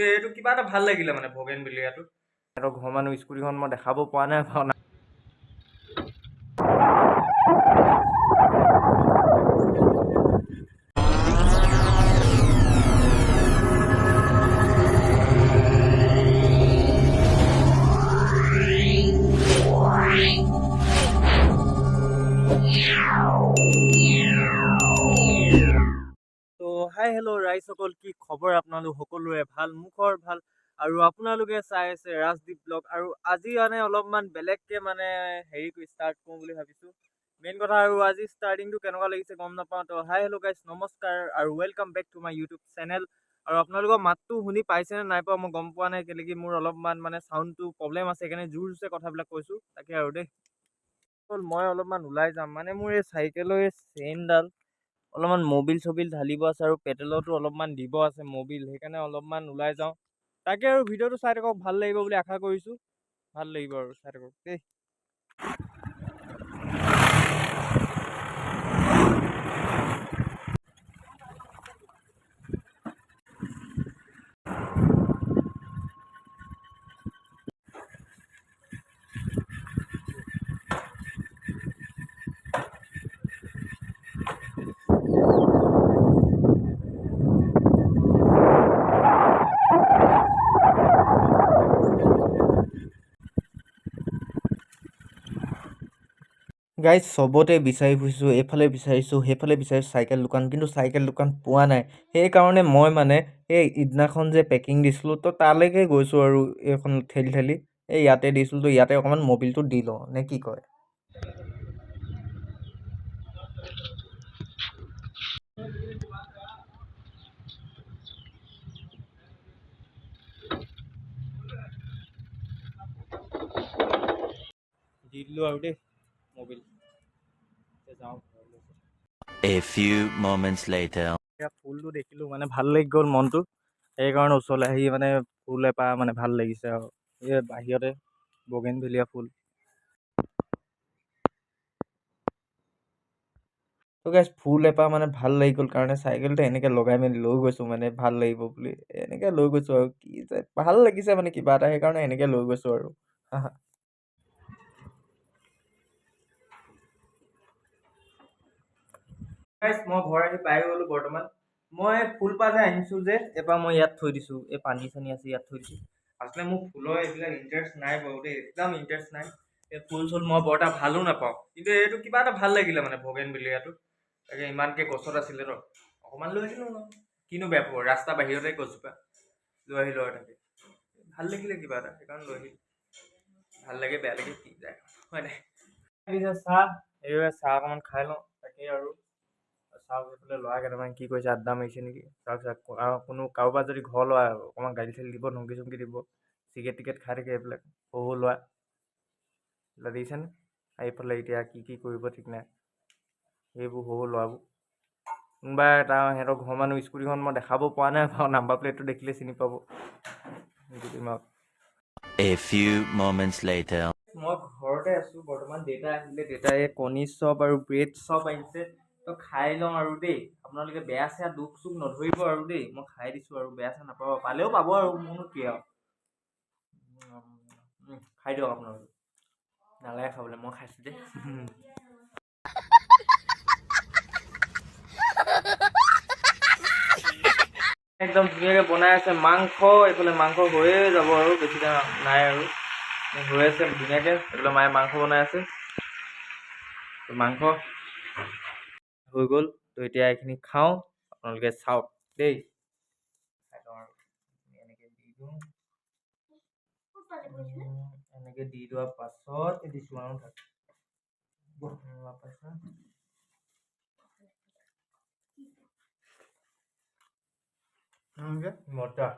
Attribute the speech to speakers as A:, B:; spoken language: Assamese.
A: এইটো কিবা এটা ভাল লাগিলে মানে ভগেন বিলিয়াটো সিহঁতৰ ঘৰ মানুহ স্কুটিখন মই দেখাব পৰা নাই ভাওনা তো হাই হেল্ল' ৰাইজসকল কি খবৰ আপোনালোক সকলোৰে ভাল মুখৰ ভাল আৰু আপোনালোকে চাই আছে ৰাজদীপ ব্লগ আৰু আজি মানে অলপমান বেলেগকে মানে হেৰি ষ্টাৰ্ট কৰোঁ বুলি ভাবিছোঁ মেইন কথা আৰু আজি ষ্টাৰ্টিংটো কেনেকুৱা লাগিছে গম নাপাওঁ তো হাই হেল্ল' গাইজ নমস্কাৰ আৰু welcome back to my YouTube channel আৰু আপোনালোকৰ মাতটো শুনি পাইছেনে নাই পোৱা মই গম পোৱা নাই কেলেকি মোৰ অলপমান মানে চাউণ্ডটো প্ৰব্লেম আছে সেইকাৰণে জোৰ জোৰছে কথাবিলাক কৈছোঁ তাকে আৰু দেই মই অলপমান ওলাই যাম মানে মোৰ এই চাইকেলৰ এই চেইনডাল অলপমান মবিল চবিল ঢালিব আছে আৰু পেট্ৰলতো অলপমান দিব আছে মবিল সেইকাৰণে অলপমান ওলাই যাওঁ তাকে আৰু ভিডিঅ'টো চাই থাকক ভাল লাগিব বুলি আশা কৰিছোঁ ভাল লাগিব আৰু চাই থাকক দেই গাইজ চবতে বিচাৰি ফুৰিছোঁ এইফালে বিচাৰিছোঁ সেইফালে বিচাৰিছোঁ চাইকেল দোকান কিন্তু চাইকেল দোকান পোৱা নাই সেইকাৰণে মই মানে এই ইদিনাখন যে পেকিং দিছিলোঁ তো তালৈকে গৈছোঁ আৰু এইখন ঠেলি ঠেলি এই ইয়াতে দিছিলোঁ তো ইয়াতে অকণমান মবিলটো দি লওঁ নে কি কয় দি দিলোঁ আৰু দেই মবিল যাওঁ
B: A few moments later.
A: ফুলটো দেখিলোঁ মানে ভাল লাগি গ'ল মনটো সেইকাৰণে ওচৰলৈ আহি মানে ফুল এপাহ মানে ভাল লাগিছে আৰু এই বাহিৰতে বগেনভেলিয়া ফুল তো গাইজ ফুল এপাহ মানে ভাল লাগি গ'ল কাৰণে চাইকেলটো এনেকৈ লগাই মেলি লৈ গৈছোঁ মানে ভাল লাগিব বুলি এনেকৈ লৈ গৈছোঁ আৰু কি যে ভাল লাগিছে মানে কিবা এটা সেইকাৰণে এনেকৈ লৈ গৈছোঁ আৰু গাইজ মই ঘৰ আহি পাই গ'লোঁ বৰ্তমান মই ফুলপাহ যে আনিছোঁ যে এপাহ মই ইয়াত থৈ দিছোঁ এই পানী চানী আছে ইয়াত থৈ দিছোঁ আচলতে মোক ফুলৰ এইবিলাক ইণ্টাৰেষ্ট নাই বাৰু দেই একদম ইণ্টাৰেষ্ট নাই এই ফুল চুল মই বৰ এটা ভালো নাপাওঁ কিন্তু এইটো কিবা এটা ভাল লাগিলে মানে ভগেন বিলিয়াটো তাকে ইমানকৈ গছত আছিলে ন অকণমান লৈ আহিলোঁ ন কিনো বেয়া পাব ৰাস্তা বাহিৰতে গছজোপা লৈ আহিলোঁ আৰু তাকে ভাল লাগিলে কিবা এটা সেইকাৰণে লৈ আহিলোঁ ভাল লাগে বেয়া লাগে কি যায় হয় নাই চাহ এইবাৰ চাহ অকণমান খাই লওঁ তাকেই আৰু চাওক এইফালে ল'ৰা কেইটামান কি কৰিছে আড্ডা মাৰিছে নেকি চাওক চাওক কোনো কাৰোবাৰ যদি ঘৰ ল'ৰা অকণমান গাড়ী চালি দিব ধমকি চমকি দিব চিগেট টিকেট খাই থাকে এইবিলাক সৰু ল'ৰা এইবিলাক দেখিছেনে এইফালে এতিয়া কি কি কৰিব ঠিক নাই সেইবোৰ সৰু ল'ৰাবোৰ কোনোবা এটা সিহঁতৰ ঘৰ মানুহ স্কুটিখন মই দেখাব পৰা নাই বাৰু নাম্বাৰ প্লেটটো দেখিলে চিনি পাব
B: A few moments later.
A: মই ঘৰতে আছোঁ বৰ্তমান দেউতা আহিলে দেউতাই কণী চপ আৰু ব্ৰেড চপ আহিছে তো খাই লওঁ আৰু দেই আপোনালোকে বেয়া চেয়া দুখ চুখ নধৰিব আৰু দেই মই খাই দিছোঁ আৰু বেয়া চেয়া নাপাব পালেও পাব আৰু মোৰনো কি আৰু খাই দিয়ক আপোনালোকে নালাগে খাবলৈ মই খাইছোঁ দেই একদম ধুনীয়াকৈ বনাই আছে মাংস এইফালে মাংস হৈয়ে যাব আৰু বেছি টাইম নাই আৰু হৈ আছে ধুনীয়াকৈ এইফালে মায়ে মাংস বনাই আছে মাংস হৈ গ'ল তো এতিয়া এইখিনি খাওঁ আপোনালোকে চাওক দেই খাই লওঁ আৰু এনেকৈ দি দিওঁ এনেকৈ দি দিয়াৰ পাছত দিছোঁ আৰু মজা